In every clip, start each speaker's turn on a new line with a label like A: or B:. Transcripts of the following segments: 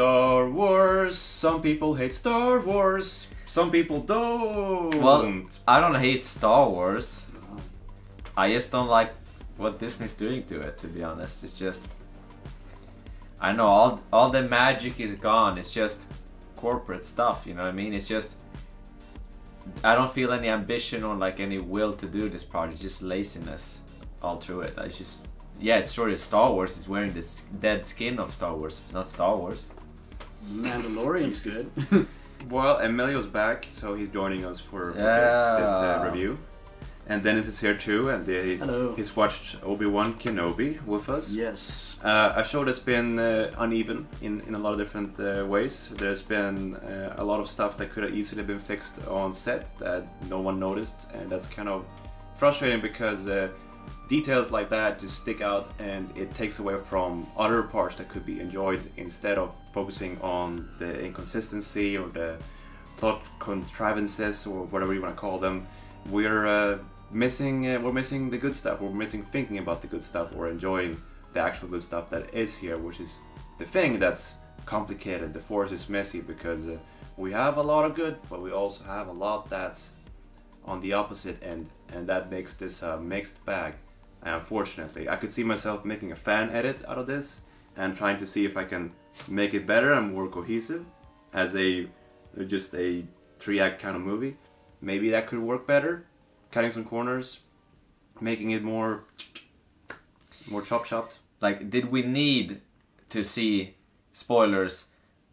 A: Star Wars. Some people hate Star Wars. Some people don't.
B: Well, I don't hate Star Wars. I just don't like what Disney's doing to it, to be honest. It's just... I know all the magic is gone. It's just corporate stuff, you know what I mean? It's just... I don't feel any ambition or like any will to do this project. It's just laziness all through it. It's just... Yeah, it's sure it's Star Wars. It's wearing this dead skin of Star Wars. It's not Star Wars.
C: Mandalorian's good.
A: Well, Emilio's back, so he's joining us for this review. And Dennis is here too, and
C: Hello.
A: He's watched Obi-Wan Kenobi with us.
C: Yes.
A: A show that's been uneven in a lot of different ways. There's been a lot of stuff that could have easily been fixed on set that no one noticed, and that's kind of frustrating because details like that just stick out and it takes away from other parts that could be enjoyed instead of focusing on the inconsistency or the plot contrivances or whatever you want to call them. We're missing the good stuff. We're missing thinking about the good stuff or enjoying the actual good stuff that is here, which is the thing that's complicated. The Force is messy because we have a lot of good, but we also have a lot that's on the opposite end, and that makes this a mixed bag. Unfortunately, I could see myself making a fan edit out of this and trying to see if I can make it better and more cohesive as just a 3-act kind of movie. Maybe that could work better, cutting some corners, making it more chop-chopped.
B: Like, did we need to see, spoilers,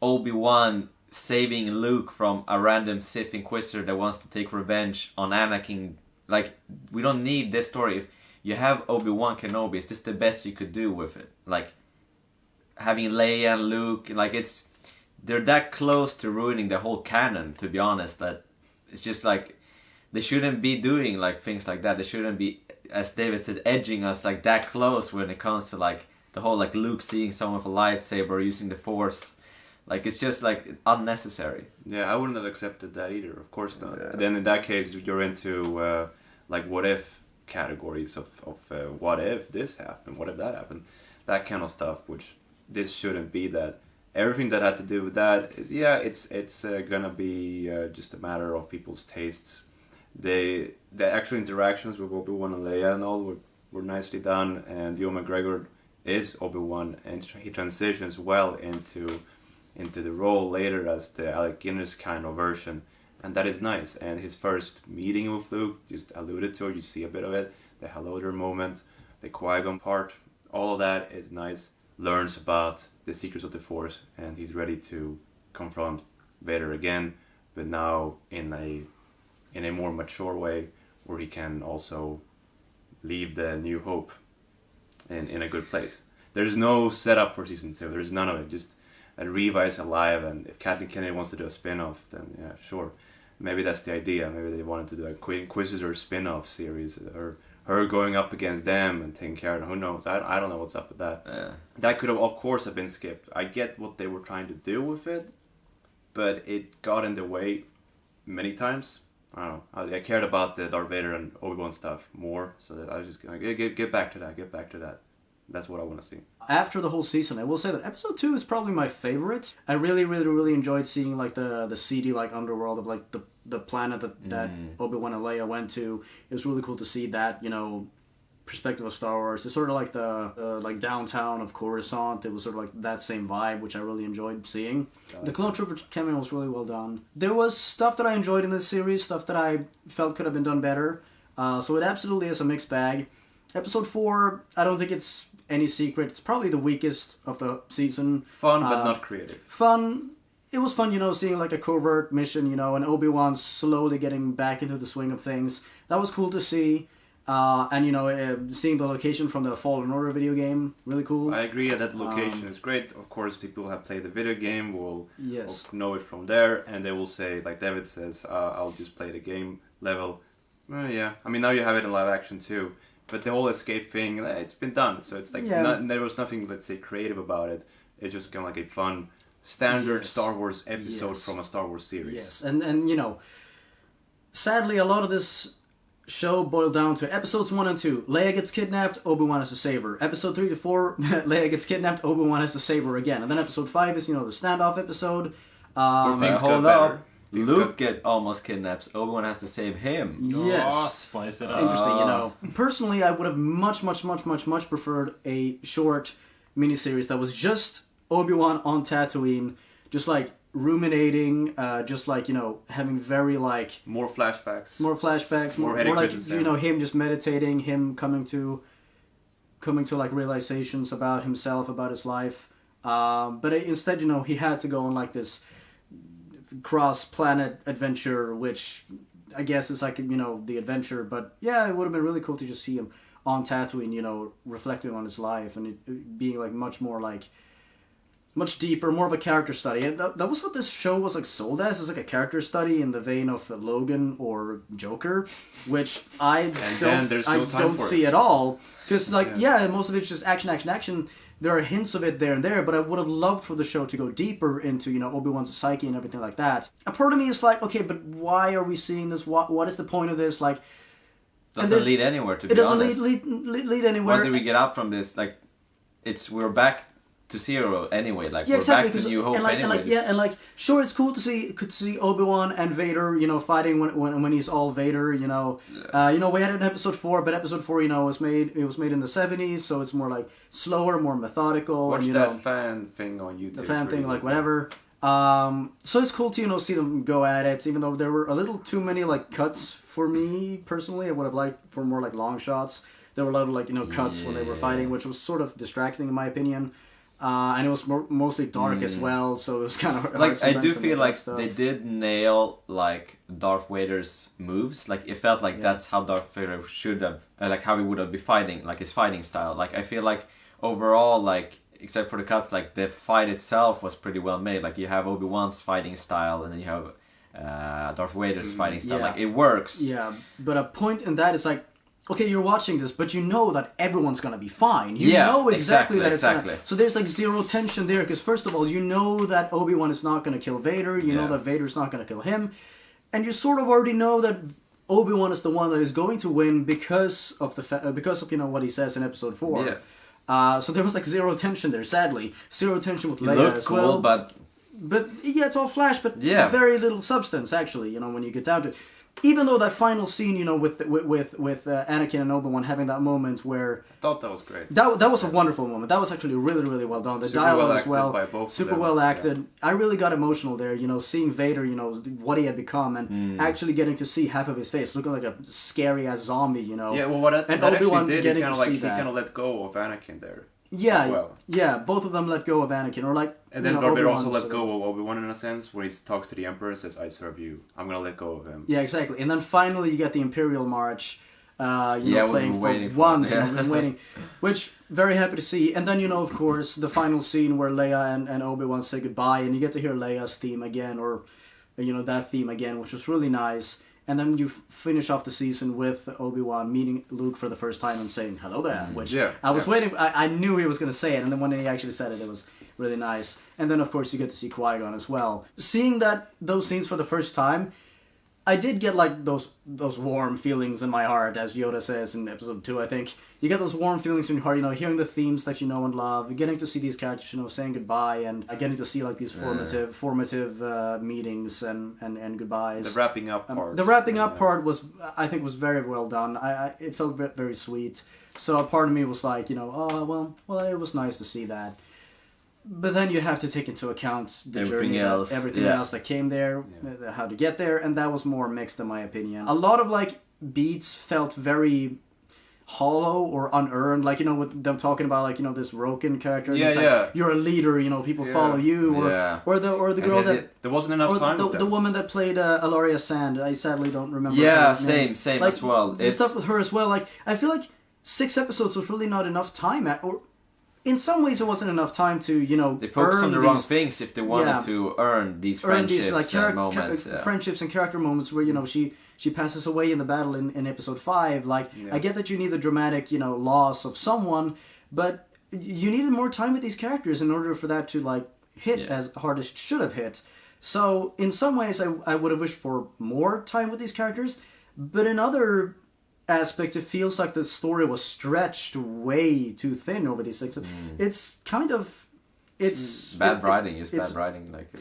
B: Obi-Wan saving Luke from a random Sith Inquisitor that wants to take revenge on Anakin? Like, we don't need this story. If you have Obi-Wan Kenobi, is this the best you could do with it? Like, having Leia and Luke, like, they're that close to ruining the whole canon, to be honest, that it's just like, they shouldn't be doing like things like that. They shouldn't be, as David said, edging us like that close when it comes to like the whole like Luke seeing someone with a lightsaber using the Force. Like, it's just like unnecessary.
A: Yeah, I wouldn't have accepted that either. Of course not. Yeah. Then in that case, you're into like what if categories of what if this happened, what if that happened, that kind of stuff. Which this shouldn't be that. Everything that had to do with that is, it's gonna be just a matter of people's tastes. The actual interactions with Obi-Wan and Leia and all were nicely done, and Ewan McGregor is Obi-Wan, and he transitions well into the role later as the Alec Guinness kind of version, and that is nice. And his first meeting with Luke, just alluded to, you see a bit of it, the hello there moment, the Qui-Gon part, all of that is nice. Learns about the secrets of the Force, and he's ready to confront Vader again, but now in a more mature way, where he can also leave the New Hope in a good place. There's no setup for season 2. There's none of it. Just a Reva is alive, and if Kathleen Kennedy wants to do a spin-off, then yeah, sure. Maybe that's the idea. Maybe they wanted to do a Inquisitor spin-off series, or her going up against them and taking care of them. Who knows? I don't know what's up with that.
B: Yeah.
A: That could have, of course, have been skipped. I get what they were trying to do with it, but it got in the way many times. I don't know. I cared about the Darth Vader and Obi-Wan stuff more, so that I was just going to get back to that. That's what I want to see.
C: After the whole season, I will say that episode 2 is probably my favorite. I really, really, really enjoyed seeing like the seedy like underworld of like the planet that Obi-Wan and Leia went to. It was really cool to see that, perspective of Star Wars. It's sort of like the like downtown of Coruscant. It was sort of like that same vibe, which I really enjoyed seeing. The Clone Trooper cameo was really well done. There was stuff that I enjoyed in this series, stuff that I felt could have been done better. So it absolutely is a mixed bag. Episode 4, I don't think it's any secret. It's probably the weakest of the season.
A: Fun, but not creative.
C: Fun. It was fun, seeing like a covert mission, and Obi-Wan slowly getting back into the swing of things. That was cool to see. And seeing the location from the Fallen Order video game, really cool.
A: I agree that location is great. Of course, people who have played the video game will know it from there, and they will say, like David says, I'll just play the game level. Yeah, I mean, now you have it in live action too. But the whole escape thing, it's been done. So it's like, there was nothing, let's say, creative about it. It's just kind of like a fun, standard Star Wars episode from a Star Wars series.
C: Yes, and sadly, a lot of this show boiled down to episodes 1 and 2. Leia gets kidnapped, Obi-Wan has to save her. Episode 3 to 4, Leia gets kidnapped, Obi-Wan has to save her again. And then episode 5 is, the standoff episode.
B: Hold up. Luke almost kidnaps. Obi-Wan has to save him.
C: Yes.
D: Oh, spice it up.
C: Interesting, Personally, I would have much preferred a short miniseries that was just Obi-Wan on Tatooine, just like ruminating, just like, having very like...
A: More flashbacks.
C: More like, him just meditating, him coming to like realizations about himself, about his life. But instead, he had to go on like this cross-planet adventure, which I guess is like, the adventure. But yeah, it would have been really cool to just see him on Tatooine, reflecting on his life and it being like much deeper, more of a character study. And that was what this show was like sold as. It's like a character study in the vein of Logan or Joker, which I don't see at all. Because most of it's just action. There are hints of it there and there, but I would have loved for the show to go deeper into, Obi-Wan's psyche and everything like that. A part of me is like, okay, but why are we seeing this? What is the point of this? Like,
B: doesn't lead anywhere, to be honest.
C: It doesn't lead anywhere.
B: What did we get out from this? Like, we're back to zero anyway. Like, we're back to New Hope anyway.
C: Sure, it's cool to see Obi-Wan and Vader, fighting when he's all Vader. We had it in episode 4, but episode 4, was made in the 70s, so it's more like slower, more methodical.
A: Watch that fan thing on YouTube.
C: The fan thing, like whatever. So it's cool to see them go at it, even though there were a little too many like cuts for me personally. I would have liked for more like long shots. There were a lot of like cuts when they were fighting, which was sort of distracting in my opinion. And it was mostly dark as well, so it was kind of
B: like I do feel like they did nail like Darth Vader's moves. Like it felt like that's how Darth Vader should have, like how he would have been fighting, like his fighting style. Like I feel like overall, like except for the cuts, like the fight itself was pretty well made. Like you have Obi-Wan's fighting style, and then you have Darth Vader's fighting style. Like it works.
C: Yeah, but a point in that is like, okay, you're watching this, but you know that everyone's gonna be fine. You know exactly that it's gonna... So there's like zero tension there, because first of all, you know that Obi-Wan is not gonna kill Vader, you know that Vader's not gonna kill him, and you sort of already know that Obi-Wan is the one that is going to win because of what he says in episode 4. Yeah. So there was like zero tension there, sadly. Zero tension with Leia as well.
B: But
C: yeah, it's all flash, but very little substance actually, when you get down to it. Even though that final scene, with Anakin and Obi-Wan having that moment where...
A: I thought that was great.
C: That was a wonderful moment. That was actually really, really well done. The dialogue as well.
A: By both
C: super well acted. Yeah. I really got emotional there, seeing Vader, what he had become, and actually getting to see half of his face, looking like a scary-ass zombie,
A: Yeah, well, and Obi-Wan actually did, he kind of let go of Anakin there.
C: Yeah, both of them let go of Anakin, or like...
A: And then Darth Vader also let go of Obi-Wan in a sense, where he talks to the Emperor and says, I serve you, I'm gonna let go of him.
C: Yeah, exactly. And then finally you get the Imperial March, playing for once, we've been waiting. Which, very happy to see. And then, of course, the final scene where Leia and Obi-Wan say goodbye, and you get to hear Leia's theme again, or, that theme again, which was really nice. And then you finish off the season with Obi-Wan meeting Luke for the first time and saying, hello there, which I was waiting for. I knew he was going to say it, and then when he actually said it, it was really nice. And then, of course, you get to see Qui-Gon as well. Seeing those scenes for the first time, I did get, like, those warm feelings in my heart, as Yoda says in episode 2, I think. You get those warm feelings in your heart, hearing the themes that you know and love, getting to see these characters, saying goodbye, and getting to see, like, these formative meetings and goodbyes.
A: The wrapping up part.
C: The wrapping up part was very well done. It felt very sweet. So a part of me was like, well, it was nice to see that. But then you have to take into account the everything else that came there, how to get there, and that was more mixed in my opinion. A lot of like beats felt very hollow or unearned, like with them talking about like this Roken character. Like, you're a leader, people follow you, or the girl that
A: there wasn't enough time.
C: The woman that played Alaria Sand. I sadly don't remember.
B: Yeah, same like, as well.
C: It's stuff with her as well. Like I feel like 6 episodes was really not enough time in some ways, it wasn't enough time to,
B: they focused on the wrong things if they wanted to earn these friendships and moments.
C: Friendships and character moments where, she passes away in the battle in episode 5. Like, I get that you need the dramatic, loss of someone, but you needed more time with these characters in order for that to, like, hit as hard as it should have hit. So, in some ways, I would have wished for more time with these characters, but in other aspect, it feels like the story was stretched way too thin over these 6. It's kind of... It's...
B: Bad writing. It's bad writing. Like...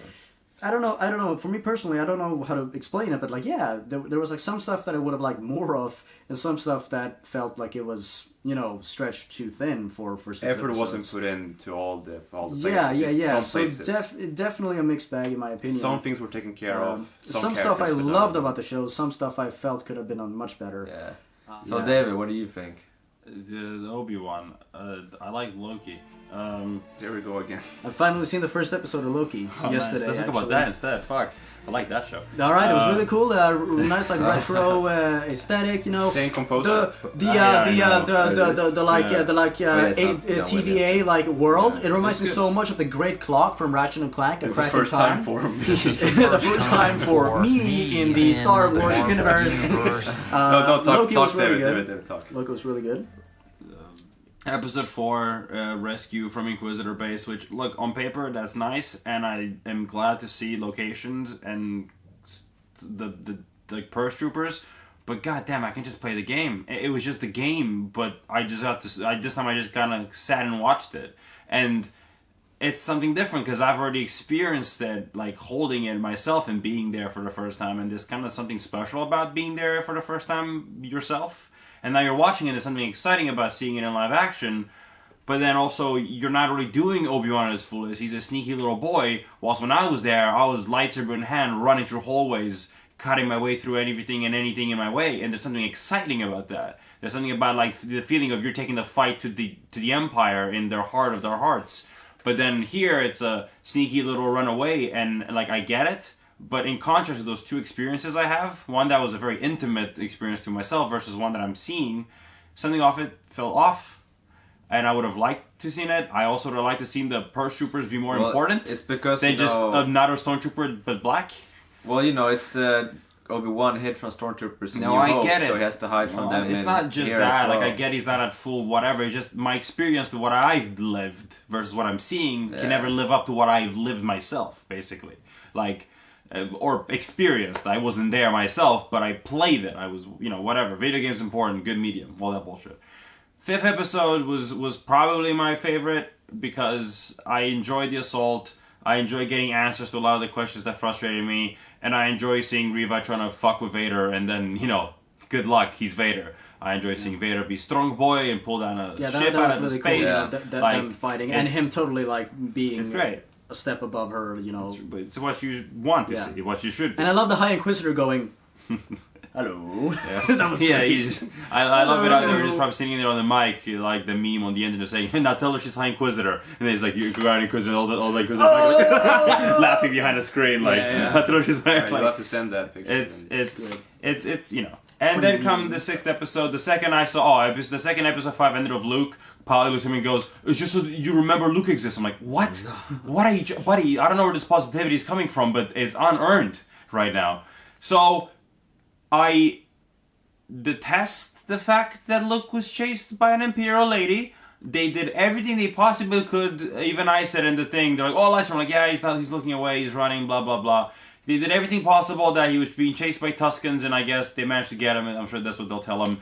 C: I don't know. For me personally, I don't know how to explain it, but like, yeah, there was like some stuff that I would have liked more of, and some stuff that felt like it was, stretched too thin for 6
A: Effort
C: episodes.
A: wasn't put into all the places.
C: Yeah.
A: Some
C: So
A: places.
C: definitely a mixed bag in my opinion.
A: Some things were taken care of.
C: Some stuff I loved about the show. Some stuff I felt could have been on much better.
B: Yeah. So David, what do you think?
D: The Obi-Wan. I like Loki.
A: There we go again.
C: I've finally seen the first episode of Loki yesterday.
D: Nice. Let's talk about that instead. Fuck, I like that show.
C: All right, it was really cool. Nice, like retro aesthetic.
A: Same composer.
C: The TVA like world. It reminds me so much of the Great Clock from Ratchet and Clank.
A: It's the first time for me.
C: The first time for me in the Star Wars universe. Loki was really good. Loki was really good.
D: Episode 4, Rescue from Inquisitor Base, which, look, on paper, that's nice, and I am glad to see locations and the Purse Troopers, but goddamn, I can just play the game. It was just a game, but I just got to... this time I just kind of sat and watched it, and it's something different, because I've already experienced it, like, holding it myself and being there for the first time, and there's kind of something special about being there for the first time yourself. And now you're watching it, there's something exciting about seeing it in live action, but then also you're not really doing Obi-Wan at his fullest. He's a sneaky little boy, whilst when I was there, I was lightsaber in hand, running through hallways, cutting my way through everything and anything in my way, and there's something exciting about that. There's something about like the feeling of you're taking the fight to the Empire in their heart of their hearts. But then here, it's a sneaky little runaway, and like I get it. But in contrast to those two experiences I have, one that was a very intimate experience to myself versus one that I'm seeing, something off it fell off, and I would have liked to seen it. I also would have liked to seen the Purse Troopers be more important.
B: It's because
D: than just another Stormtrooper but black.
B: Well, it's Obi-Wan hid from Stormtroopers in
D: No,
B: New
D: I
B: Hope,
D: get it.
B: so he has to hide from them.
D: It's not just
B: here
D: that.
B: as well.
D: Like, I get he's not at full whatever. It's just my experience to what I've lived versus what I'm seeing can never live up to what I've lived myself, basically. Like... or experienced. I wasn't there myself, but I played it. I was, whatever. Video games important, good medium, all that bullshit. 5th episode was probably my favorite because I enjoyed the assault. I enjoyed getting answers to a lot of the questions that frustrated me, and I enjoy seeing Reva trying to fuck with Vader, and then, good luck, he's Vader. I enjoy seeing Vader be strong boy and pull down a ship out of
C: really
D: space.
C: Cool. Them fighting, and him totally like being...
D: It's great.
C: A step above her,
D: It's what you want to see, what you should be.
C: And I love the High Inquisitor going, hello.
D: Yeah,
C: That was great.
D: I love it out there. Just probably sitting there on the mic, like the meme on the internet saying, now tell her she's High Inquisitor. And then he's like, you're High Inquisitor, all the Inquisitor laughing behind the screen, like, I tell her she's High Inquisitor.
A: You'll have to send that picture.
D: It's And then come the 6th episode. The second I saw, the second episode 5 ended of Luke. Polly looks at me and goes, it's just so that you remember Luke exists. I'm like, what? What are you, buddy? I don't know where this positivity is coming from, but it's unearned right now. So, I detest the fact that Luke was chased by an Imperial lady. They did everything they possibly could. Even I said in the thing, they're like, oh, lights. I'm like, yeah, he's looking away, he's running, blah, blah, blah. They did everything possible that he was being chased by Tuskens, and I guess they managed to get him, and I'm sure that's what they'll tell him.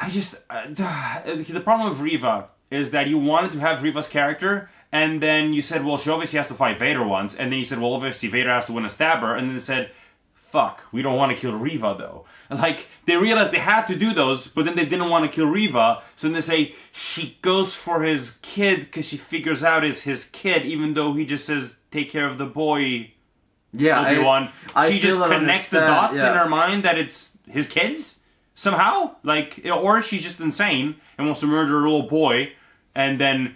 D: The problem with Reva is that you wanted to have Reva's character, and then you said, well, she obviously has to fight Vader once, and then you said, well, obviously Vader has to win a stabber, and then they said, fuck, we don't want to kill Reva, though. Like, they realized they had to do those, but then they didn't want to kill Reva, so then they say, she goes for his kid, because she figures out it's his kid, even though he just says, take care of the boy, Obi-Wan. She just connects the dots in her mind that it's his kids? Somehow, like, or she's just insane and wants to murder a little boy, and then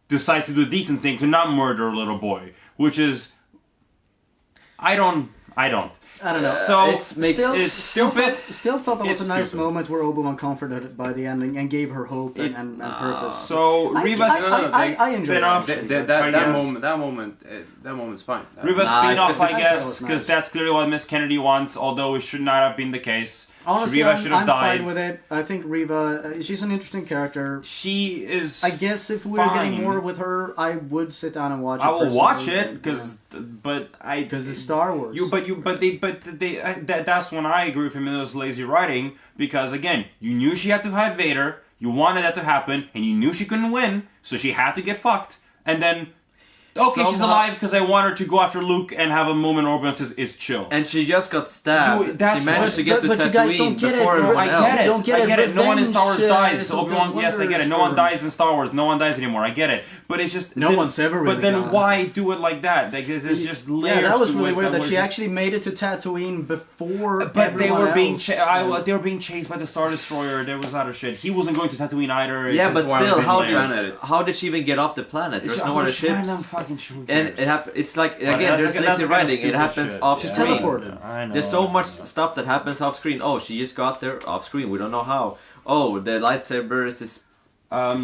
D: decides to do a decent thing to not murder a little boy, which is, I don't know. So it's stupid.
C: Still thought that was a nice moment where Obi-Wan comforted it by the ending and gave her hope and purpose.
D: So Reva's
C: I enjoyed
A: that moment's fine.
D: Reva's spin-off, I guess, because that's clearly what Miss Kennedy wants, although it should not have been the case.
C: Honestly,
D: Reva should have
C: I'm
D: died.
C: fine with it. I think Reva, she's an interesting character.
D: She is.
C: I guess if we were getting
D: fine.
C: more with her, I would sit down and watch it.
D: I will watch
C: personally,
D: it because, but I
C: because it's Star Wars.
D: That's when I agree with him in those lazy writing because again, you knew she had to fight Vader, you wanted that to happen, and you knew she couldn't win, so she had to get fucked, and then. Okay, she's alive because I want her to go after Luke and have a moment where Obi-Wan says, it's chill.
B: And she just got stabbed.
D: That's
B: she managed to get to
C: but you guys
B: Tatooine
C: don't get it,
B: before
C: bro.
B: everyone
D: I
B: else.
D: get it.
C: Don't get
D: I
C: it.
D: get it. No one in Star Wars
C: Revenge,
D: dies.
C: so
D: Obi-Wan,
C: those
D: yes, I get it. No
C: wonders
D: one dies in Star Wars. No one dies anymore. I get it. But it's just
C: No one's ever really
D: But then
C: gone.
D: why do it like that? Like, there's just layers.
C: Yeah, that was
D: to
C: really
D: it
C: weird that
D: were
C: she
D: just-
C: actually made it to Tatooine before.
D: But they were being
C: else.
D: they were being chased by the Star Destroyer. There was other shit. He wasn't going to Tatooine either.
B: Yeah, but
A: This is why
B: still,
A: we've
B: how
A: been
B: did,
A: layers.
B: how did she even get off the planet? There's no other ships. And it it's like, again,
D: that's
B: there's
D: the
B: lazy
D: kind of
B: writing. It
D: stupid
B: happens
D: shit.
B: off
C: She
B: screen.
C: teleported.
D: I know.
B: There's so much stuff that happens off screen. Oh, she just got there off screen. We don't know how. Oh, the lightsabers is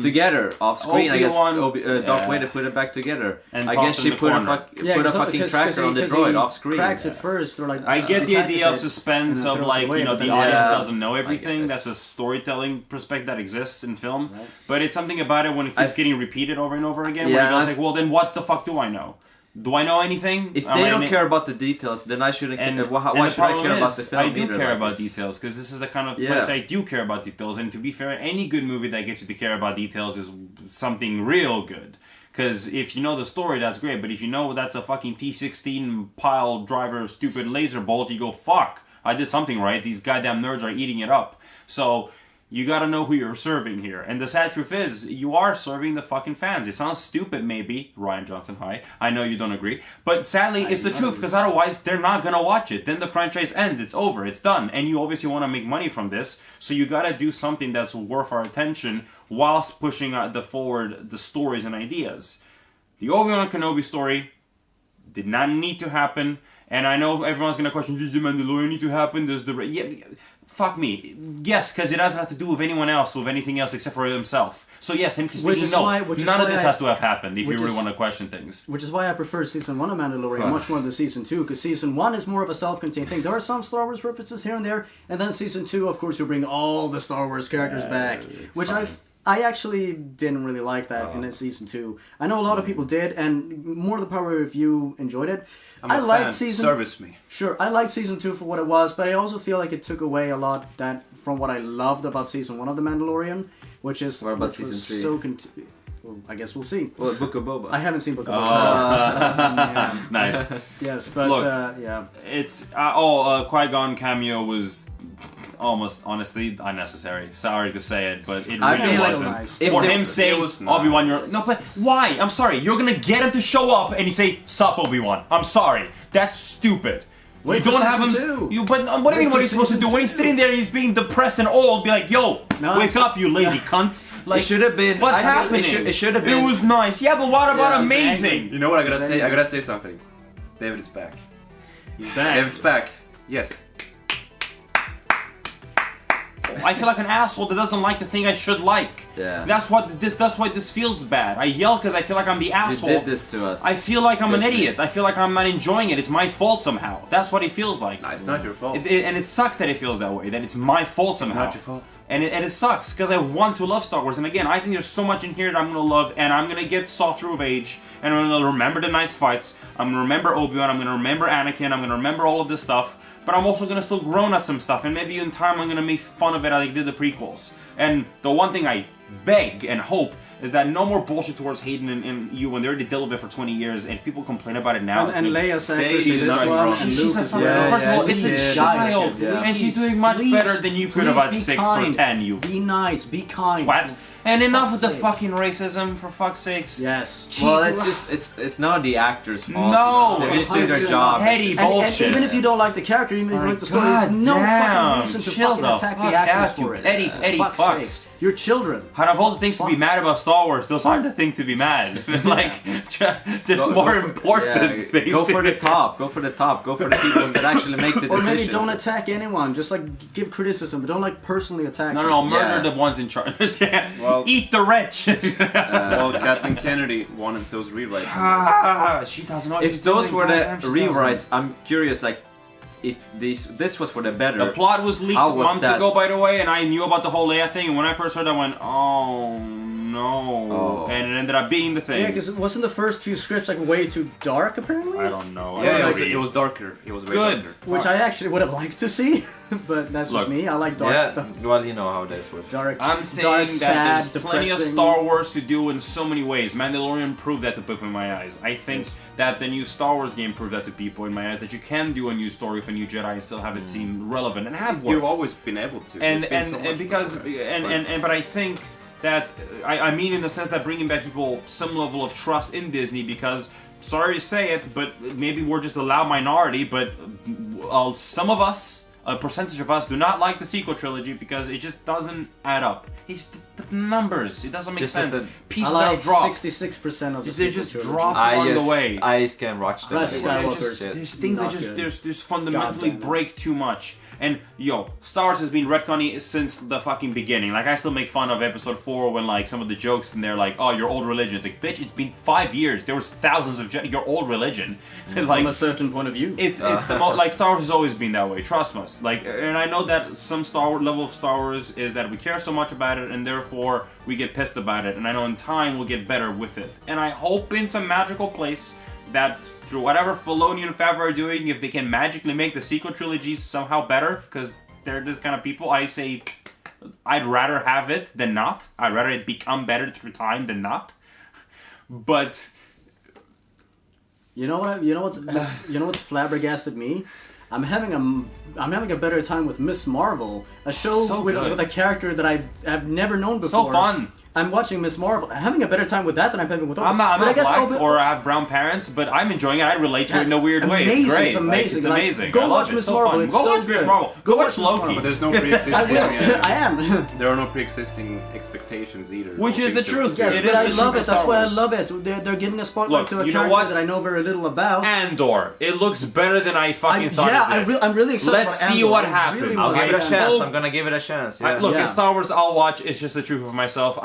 B: together off screen. I guess
D: Obi-Wan-
B: Darth
D: yeah.
B: Vader put it back together.
D: And
B: I
D: tossed
B: guess
D: in
B: she
D: the
B: put
D: corner.
B: put a fucking tracker on the droid off screen.
C: Cracks it first, or like
D: I get the idea of
C: attaches it,
D: suspense
C: and then
D: of
C: throws
D: like
C: it away,
D: you know
C: but
D: the
C: then
D: audience
B: yeah.
D: doesn't know everything.
B: guess.
D: That's a storytelling perspective that exists in film.
C: Right.
D: But it's something about it when it keeps getting repeated over and over again. Where
B: Yeah.
D: it goes like, well, then what the fuck do I know? Do I know anything?
B: If
D: Am
B: they
D: I
B: don't
D: in it?
B: care about the details, then I shouldn't care.
D: And
B: Why
D: the
B: should I
D: problem
B: care about the
D: is,
B: film?
D: I do
B: either
D: care
B: like
D: about
B: this?
D: details because this is the kind of
B: Yeah.
D: place I do care about details. And to be fair, any good movie that gets you to care about details is something real good. Because if you know the story, that's great. But if you know that's a fucking T-16 pile driver stupid laser bolt, you go, fuck, I did something right. These goddamn nerds are eating it up. So you gotta know who you're serving here. And the sad truth is, you are serving the fucking fans. It sounds stupid, maybe. Ryan Johnson, hi. I know you don't agree. But sadly, it's the truth, because otherwise, they're not gonna watch it. Then the franchise ends. It's over. It's done. And you obviously want to make money from this. So you gotta do something that's worth our attention whilst pushing forward the stories and ideas. The Obi-Wan Kenobi story did not need to happen. And I know everyone's gonna question, does the Mandalorian need to happen? Does the... Yeah, fuck me. Yes, because it doesn't have to do with anyone else, with anything else except for himself. So yes, him speaking, no. None of this has to have happened if you really want to question things.
C: Which is why I prefer Season 1 of Mandalorian much more than Season 2, because Season 1 is more of a self-contained thing. There are some Star Wars references here and there, and then Season 2, of course, you bring all the Star Wars characters back, which I actually didn't really like that in Season 2. I know a lot of people did, and more the power if you enjoyed it.
A: I liked Season... Service me.
C: Sure, I liked Season 2 for what it was, but I also feel like it took away a lot from what I loved about Season 1 of The Mandalorian, which is...
B: What about Season 3?
C: So well, I guess we'll see.
B: Well, Book of Boba.
C: I haven't seen Book of Boba.
D: Nice.
C: Yes, but
D: Look,
C: yeah.
D: It's... Qui-Gon cameo was... almost, honestly, unnecessary. Sorry to say it, but it
B: I
D: really
B: feel
D: wasn't.
C: nice.
D: For him saying, Obi-Wan, you're... No, but why? I'm sorry. You're gonna get him to show up and you say, sup, Obi-Wan. I'm sorry. That's stupid.
C: Wait
D: you don't
C: for
D: have him...
C: Season 2.
D: But what do you mean, what are you supposed to do? When he's sitting there and he's being depressed and old, be like, yo,
C: No,
D: wake up, you lazy cunt. Like,
B: it should have been...
D: what's happening?
B: It should have been...
D: It was nice. Yeah, but what about
B: Yeah,
D: amazing?
A: You know what I gotta say? I gotta say something. David is back.
C: He's back.
A: David's back. Yes.
D: I feel like an asshole that doesn't like the thing I should like.
B: Yeah.
D: That's why this feels bad. I yell because I feel like I'm the asshole.
B: You did this to us.
D: I feel like I'm an
B: Yes,
D: idiot. I feel like I'm not enjoying it. It's my fault somehow. That's what it feels like.
A: No, it's not your fault.
D: And it sucks that it feels that way. That it's my fault somehow.
A: not your fault.
D: And it sucks because I want to love Star Wars. And again, I think there's so much in here that I'm gonna love, and I'm gonna get softer with age, and I'm gonna remember the nice fights. I'm gonna remember Obi-Wan. I'm gonna remember Anakin. I'm gonna remember all of this stuff. But I'm also gonna still groan at some stuff, and maybe in time I'm gonna make fun of it like I did the prequels. And the one thing I beg and hope is that no more bullshit towards Hayden and you when they already dealt with it for 20 years, and if people complain about it now.
C: And Leia's
A: Daisy
C: actress
A: is
C: as
A: nice,
C: well,
A: bro.
C: and
D: She's
C: Luke
D: a
C: as
D: fucking,
C: well.
D: first of all,
C: Yeah,
D: it's a
C: yeah,
D: child,
C: yeah.
D: and she's doing much better than you could have at 6 or 10, you
C: Be nice, be kind.
D: twats. And enough with the
C: sake.
D: fucking racism, for fuck's sakes.
C: Yes.
B: Well, it's not the actor's fault.
D: No,
B: They're
D: it's
B: just doing their
D: just
B: job.
D: petty
C: And
D: bullshit.
C: even if you don't like the character, even if you don't like the story,
D: God
C: there's no
D: damn,
C: fucking reason to
D: chill
C: fucking
D: the
C: attack
D: fuck
C: the actors
D: out, you
C: for it.
D: petty
C: Fuck's
D: fucks.
C: sake. You're children.
D: Out of all the things to be mad about Star Wars, those aren't the things to be mad. Like, there's more important things.
B: Go for the top. Go for the top. Go for the people that actually make the
C: Or
B: decisions.
C: maybe don't attack anyone. Just like give criticism, but don't like personally attack.
D: No,
C: them.
D: murder
B: Yeah.
D: the ones in charge.
A: Well-
D: Eat the rich.
A: Well, Kathleen Kennedy wanted those rewrites.
D: She doesn't know what she's
B: If those
D: doing.
B: were the
D: Goddamn, she doesn't.
B: rewrites, I'm curious. Like, if this was for the better.
D: The plot was leaked
B: How was
D: months
B: that?
D: ago, by the way, and I knew about the whole Leia thing. And when I first heard, I went, "Oh no!"
B: Oh.
D: And it ended up being the thing.
C: Yeah, because wasn't the first few scripts like way too dark apparently?
D: I don't know.
A: Yeah,
D: I don't
A: it
D: read.
A: was darker. It was way
D: Good.
A: darker.
C: Which I actually would have liked to see, but that's
D: Look,
C: just me. I like dark
B: Yeah,
C: stuff.
B: well, you know how it is with.
C: Dark.
D: I'm saying
C: dark,
D: that
C: sad,
D: there's plenty of
C: depressing.
D: Star Wars to do in so many ways. Mandalorian proved that to people in my eyes. I think that the new Star Wars game proved that to people in my eyes, that you can do a new story with a new Jedi and still have it seem relevant and have
A: You've
D: work.
A: always been able to.
D: And
A: There's been so
D: and
A: much
D: because
A: before,
D: but I think that I mean in the sense that bringing back people some level of trust in Disney, because sorry to say it, but maybe we're just a loud minority, but some of us, a percentage of us, do not like the sequel trilogy because it just doesn't add up. It's the numbers. It doesn't make
B: Just as
D: sense.
B: a-
D: Pieces
C: I
D: are
C: like
D: dropped.
C: 66% of the
D: They
C: sequel
D: just
C: trilogy.
D: drop along the way.
B: I just can't watch them.
C: Rise of
B: anymore.
C: Skywalker.
B: It's just-
D: There's things that
C: Not
D: just
C: good.
D: there's fundamentally
C: God damn it.
D: break too much. And Star Wars has been retconning since the fucking beginning. Like I still make fun of Episode 4 when like some of the jokes and they're like, "Oh, your old religion." It's like, bitch, it's been 5 years. There was thousands of your old religion. And, like
C: From a certain point of view.
D: it's the like Star Wars has always been that way. Trust us. Like, and I know that some level of Star Wars is that we care so much about it, and therefore we get pissed about it. And I know in time we'll get better with it. And I hope in some magical place that through whatever Filoni and Favreau are doing, if they can magically make the sequel trilogies somehow better, because they're this kind of people, I say I'd rather have it than not. I'd rather it become better through time than not. But
C: You know what? You know what's flabbergasted me? I'm having a better time with Miss Marvel, a show
D: So
C: with
D: good.
C: a character that I have never known before.
D: so fun.
C: I'm watching Miss Marvel. I'm having a better time with that than I'm having with.
D: I'm not
C: But I guess
D: black
C: Obi-
D: or I have brown parents, but I'm enjoying it. I relate to it in a
C: That's
D: weird way.
C: amazing,
D: It's great.
C: it's amazing.
D: It's
C: Like,
D: amazing.
C: go
D: I love
C: watch
D: it.
C: Miss
D: So
C: Marvel,
D: fun.
C: it's
D: Go
C: so
D: watch Miss
C: good.
D: Marvel.
C: Go
D: Go
C: watch
D: watch
C: Miss
D: Loki.
C: Marvel.
A: But there's no pre-existing.
C: I will. I am.
A: There are no pre-existing expectations either.
D: Which
A: Or
D: is the
A: things that-
D: truth.
C: Yes,
D: It
C: but
D: is
C: I
D: the
C: love
D: truth
C: it.
D: of
C: That's
D: Star
C: why I
D: Wars.
C: love it. They're giving a spotlight
D: Look,
C: to a
D: you know
C: character
D: what?
C: that I know very little about.
D: Andor. It looks better than I fucking thought
C: yeah,
D: it did.
C: I'm really excited.
D: Let's
C: about
D: see
C: Andor.
D: what
C: I
D: happens.
C: really
B: I'll
C: wanna
B: give it a
C: see
B: chance.
C: Andor.
B: I'm gonna give it a chance. Yeah.
D: Look,
C: Yeah.
D: in Star Wars, I'll watch. It's just the truth of myself.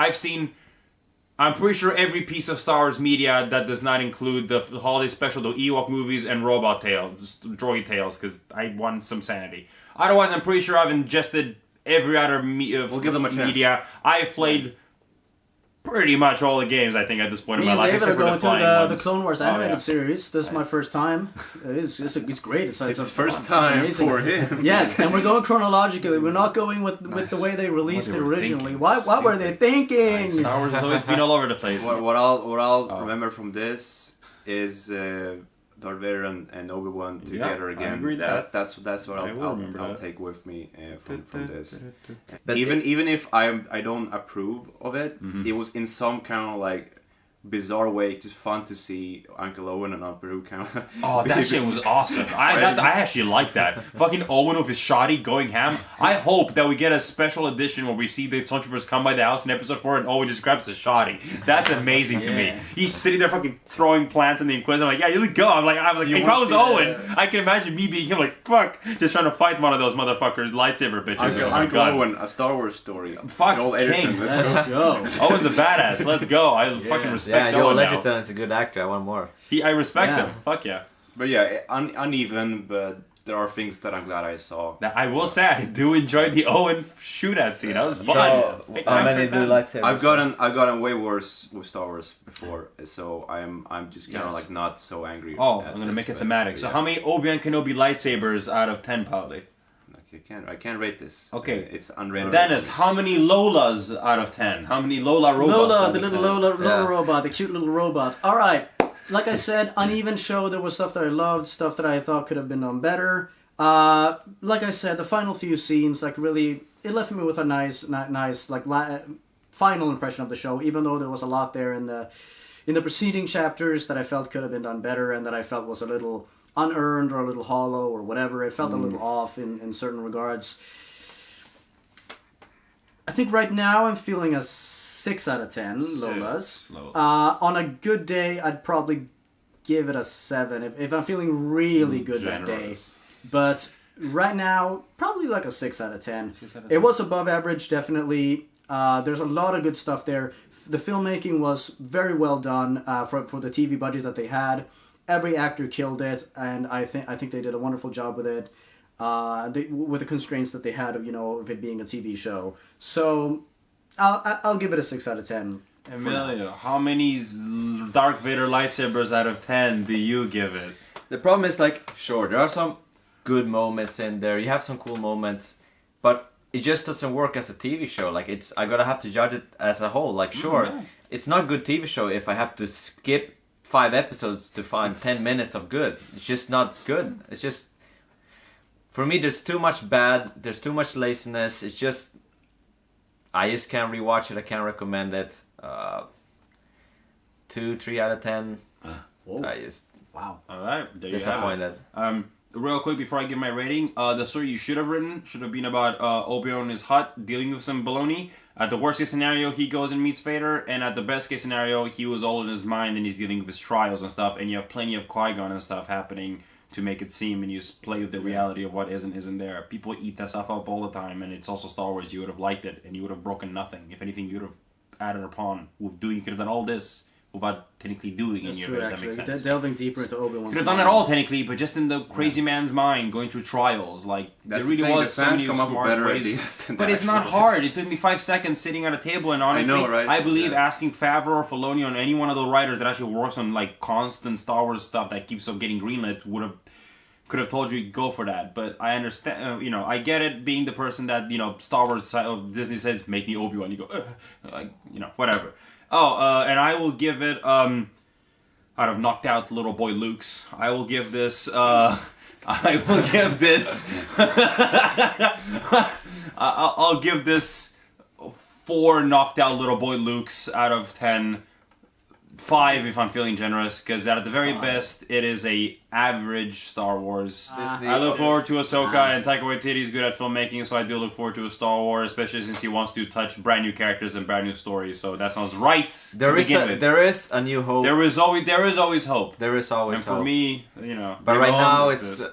D: I'm pretty sure every piece of Star Wars media that does not include the holiday special, the Ewok movies, and Robot Tales, Droid Tales, because I want some sanity. Otherwise, I'm pretty sure I've ingested every other
A: We'll give them a chance.
D: media. I've played pretty much all the games, I think, at this point
C: Me
D: in my
C: and
D: life,
C: David are
D: except for
C: going
D: the
C: through
D: flying
C: the
D: ones.
C: Clone Wars
D: Oh,
C: animated
D: yeah.
C: series. This is my first time. It's great. It's
A: It's
C: a
A: his first
C: it's
A: time
C: amazing.
A: for him.
C: Yes, and we're going chronologically. We're not going with the way they released it
D: they were
C: originally.
D: thinking.
C: What were they thinking?
D: Star Wars has always been all over the place.
A: What I'll
D: Oh.
A: remember from this is Darth Vader and Obi-Wan together
D: I
A: again.
D: agree that.
A: That's what
D: I will remember
A: I'll
D: that.
A: take with me from this.
B: But
A: Even if I don't approve of it,
D: Mm-hmm.
A: it was in some kind of like bizarre way just fun to see Uncle Owen and Aunt Beru kind of.
D: Oh, that shit was awesome. I actually like that. Fucking Owen with his shoddy going ham. I hope that we get a special edition where we see the Stormtroopers come by the house in episode 4 and Owen just grabs the shoddy. That's amazing to me.
C: Yeah.
D: He's sitting there fucking throwing plants in the Inquisitor. I'm like, yeah, you look go. I'm like,
A: You
D: if
A: wanna
D: I was
A: see
D: Owen,
A: the-
D: I can imagine me being him like, fuck, just trying to fight one of those motherfuckers lightsaber bitches. Oh my
A: Uncle
D: God.
A: Owen, a Star Wars story.
D: Fuck,
A: Joel
D: king.
A: Edgerton. Let's go.
C: Let's go.
D: Owen's a badass. Let's go. I fucking respect
B: yeah, Joel
D: Owen now.
B: Edgerton is a good actor. I want more.
D: I respect
C: Yeah.
D: him. Fuck yeah.
A: But yeah, uneven, but there are things that I'm glad I saw.
D: Now, I will say I do enjoy the Owen shootout scene. That was fun.
B: So,
D: Hey,
B: how
D: time
B: many
D: for
B: do
D: that.
B: lightsabers?
A: I've gotten way worse with Star Wars before, so I'm just kind of
D: Yes.
A: like not so angry.
D: Oh,
A: at
D: I'm gonna
A: this,
D: make it
A: but-
D: thematic.
A: but
D: So
A: yeah.
D: how many Obi-Wan Kenobi lightsabers out of 10, Pauli?
A: I can't rate this.
D: Okay.
A: It's unrated.
D: Dennis, how many Lolas out of 10? How many Lola robots?
C: Lola,
D: out
C: the
D: of
C: little
D: 10?
C: Lola
B: Yeah.
C: robot, the cute little robot. All right. Like I said, uneven show. There was stuff that I loved, stuff that I thought could have been done better. Like I said, the final few scenes, like really, it left me with a nice like final impression of the show. Even though there was a lot there in the preceding chapters that I felt could have been done better, and that I felt was a little unearned or a little hollow or whatever. It felt a little off in certain regards. I think right now I'm feeling a 6 out of 10 Lolas.
D: Lola.
C: On a good day, I'd probably give it a 7 if I'm feeling really good that day.
D: Generous.
C: But right now, probably like a 6 out of 10.
D: 6 out of
C: It
D: 10.
C: was above average, definitely. There's a lot of good stuff there. The filmmaking was very well done for the TV budget that they had. every actor killed it, and I think they did a wonderful job with it. With the constraints that they had of of it being a TV show. So I'll give it a 6 out of 10.
D: Emilio, how many Dark Vader lightsabers out of 10 do you give it?
B: The problem is, like, sure, there are some good moments in there. You have some cool moments, but it just doesn't work as a TV show. Like, I gotta have to judge it as a whole. Like, sure, it's not a good TV show if I have to skip 5 episodes to find 10 minutes of good. It's just not good. It's just, for me, there's too much bad. There's too much laziness. It's just, I just can't rewatch it. I can't recommend it. 2, 3 out of 10. I just
C: Wow.
D: All right, there
B: disappointed.
D: You have it. Real quick before I give my rating, the story you should have written should have been about Obi-Wan in his hut dealing with some baloney. At the worst case scenario, he goes and meets Vader, and at the best case scenario, he was all in his mind and he's dealing with his trials and stuff, and you have plenty of Qui-Gon and stuff happening to make it seem, and you play with the reality of what is and isn't there. People eat that stuff up all the time, and it's also Star Wars. You would have liked it, and you would have broken nothing. If anything, you would have added upon. You could have done all this without technically doing
C: That's
D: any
C: true,
D: of it. That
C: actually.
D: makes sense.
C: Delving deeper into Obi-Wan's
D: Could have done it all technically, but just in the crazy man's mind, going through trials. Like
A: That's
D: there really
A: the thing,
D: was
A: the
D: so
A: fans
D: many
A: come up with
D: smart
A: better
D: ways.
A: ideas than
D: But
A: the
D: it's not
A: actual
D: hard.
A: writers.
D: It took me 5 seconds sitting at a table, and honestly,
A: know, right?
D: I believe
A: Yeah.
D: asking Favreau or Filoni on any one of the writers that actually works on like constant Star Wars stuff that keeps on getting greenlit could have told you go for that. But I understand, I get it. Being the person that Star Wars Disney says make me Obi-Wan, you go like whatever. And I will give it out of knocked out little boy Luke's. I will give this. I'll give this 4 knocked out little boy Luke's out of 10. 5 if I'm feeling generous, because at the very best, it is a average Star Wars. I look forward to Ahsoka, and Taika Waititi is good at filmmaking, so I do look forward to a Star Wars, especially since he wants to touch brand new characters and brand new stories. So that sounds right.
B: There is a new hope.
D: There is always hope.
B: There is always
D: And
B: hope.
D: for me,
B: But right now
D: exist.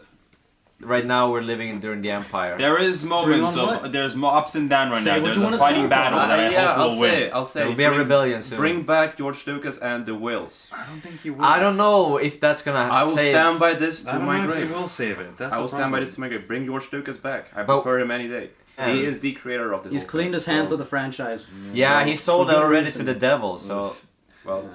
B: right now we're living during the Empire.
D: There is moments there's more ups and downs right
C: Say
D: now.
C: what
D: There's
C: you
D: a
C: wanna
D: fighting
C: say.
D: battle that I hope will win.
A: I'll say.
B: There will be a rebellion soon.
A: Bring back George Lucas and the Wills.
D: I don't think he will.
B: I don't know if that's gonna
A: I will
B: save.
A: stand by this
D: I
A: to
D: don't
A: my
D: know if he
A: grave.
D: will save it. That's
A: I will
D: the
A: stand by
D: problem.
A: this to my grave. Bring George Lucas back. I
B: But-
A: prefer him any day.
B: Yeah.
A: He is the creator of the
C: He's
A: whole
C: cleaned
A: thing,
C: his hands
A: so-
C: of the franchise.
B: Yeah, he sold
C: For
B: it
C: good
B: already
C: reason.
B: to the devil. So
A: Well,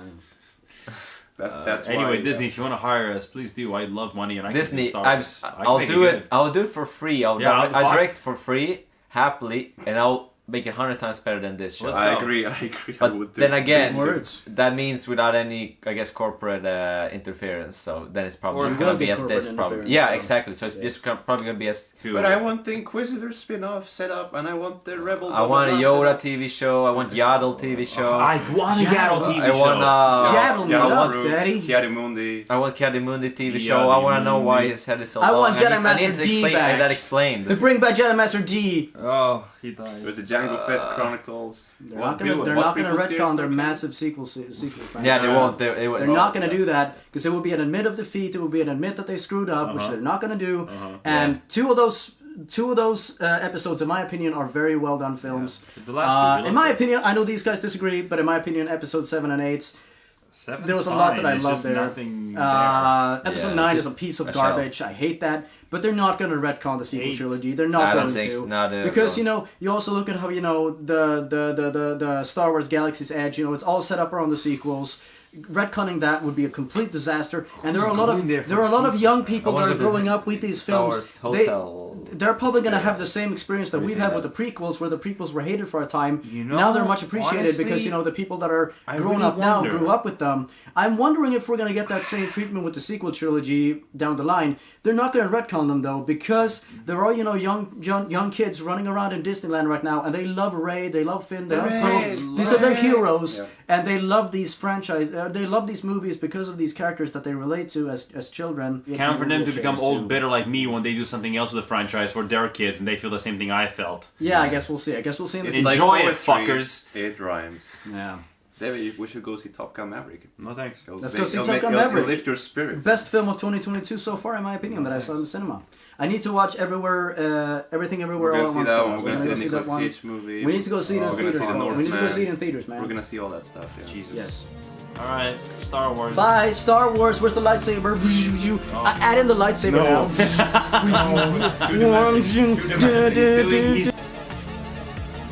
A: that's why,
D: Anyway, Disney, if you want to hire us, please do. I love money, and I can
B: Disney,
D: do Star Wars. I can
B: I'll
D: make
B: do
D: good.
B: it. I'll do it for free. I'll
D: Yeah,
B: direct for free, happily, and I'll make it 100 times better than this show.
D: Let's
A: I
D: go.
A: agree. I
B: But
A: would do
B: then
A: it.
B: again,
C: Big words.
B: that means without any, I guess, corporate interference. So then it's probably
D: Or it's
B: gonna
C: gonna
B: be
C: be
B: as
C: corporate
B: this probably.
C: interference,
B: Yeah,
C: so-
B: exactly. So it's
C: Yes.
B: just probably gonna be as.
A: But I want the Inquisitor spin-off set up, and I want the Rebel.
B: I want a Yoda TV show. I want Yaddle TV show.
D: I want a Yaddle TV
B: I want
D: show.
C: Yaddle me up,
A: Rook,
C: Daddy.
A: Chiarimundi.
B: I want Chiarimundi TV show. I want to know why his head is so
C: I
B: long.
C: want Jedi
B: I need
C: Master
B: to
C: D
B: explain
C: back.
B: that explained.
C: They bring back Jedi Master D.
D: Oh, he died.
A: It was the Jango Fett Chronicles.
C: They're
A: What
C: not gonna.
A: do-
C: They're
A: what
C: not gonna
A: people see
C: retcon
A: as
C: their
A: their
C: massive sequel.
B: Yeah, they won't. They're
C: They're not going to do that because it will be an admit of defeat. It will be an admit that they screwed up, which they're not going to do. And two of those episodes, in my opinion, are very well done films.
D: The last two,
C: In my opinion, I know these guys disagree, but in my opinion, episode 7 and 8,
D: Seven's
C: there was a lot
D: fine,
C: that I
D: it's
C: loved
D: just
C: there.
D: nothing there.
C: Episode
B: Yeah,
C: 9
B: it's
C: is a
B: just
C: piece of
B: a shell.
C: garbage. I hate that. But they're not going to retcon the sequel
D: 8.
C: trilogy. They're
B: I
C: not
B: don't
C: going
B: think
C: to.
B: so. No, they're
C: Because,
B: not.
C: you also look at how, the Star Wars Galaxy's Edge, it's all set up around the sequels. Retconning that would be a complete disaster. And there are a lot
D: going there for
C: of
D: sequels,
C: young
D: man?
C: people
B: I
C: that are
B: wonder
C: growing
B: if
C: up with these
B: Star
C: films.
B: Wars Hotel.
C: They're probably going to have the same experience that we've
B: seen
C: had
B: that?
C: with the prequels, where the prequels were hated for a time.
D: You know,
C: Now they're much appreciated because,
D: honestly,
C: the people that are
D: I
C: growing
D: really
C: up now
D: wonder.
C: grew up with them. I'm wondering if we're going to get that same treatment with the sequel trilogy down the line. They're not going to retcon them, though, because there are, young kids running around in Disneyland right now, and they love Rey, they love Finn, they love
D: Rey,
C: Poe. These are their
D: Rey.
C: heroes,
A: Yeah.
C: and they love these they love these movies because of these characters that they relate to as children.
D: Count for them to
C: Shame
D: become
C: too.
D: old bitter like me when they do something else with the franchise for their kids and they feel the same thing I felt.
C: Yeah, I guess we'll see. I guess we'll see in the
D: It's Enjoy it,
A: poetry,
D: fuckers.
A: It rhymes.
C: Yeah.
A: David, we should go see Top Gun Maverick.
D: No thanks.
C: Let's go see Top Gun Maverick.
A: It'll lift your spirits.
C: Best film of 2022 so far, in my opinion, that I saw in the cinema. I need to watch Everything Everywhere All at Once.
A: We're gonna see the Nicolas Cage movie.
C: We need to go see it in theaters. We need to go see it in theaters, man.
A: We're gonna see all that stuff. Yeah.
D: Jesus.
C: Yes.
D: All right, Star Wars.
C: Bye, Star Wars. Where's the lightsaber? Add in the lightsaber now.
A: No.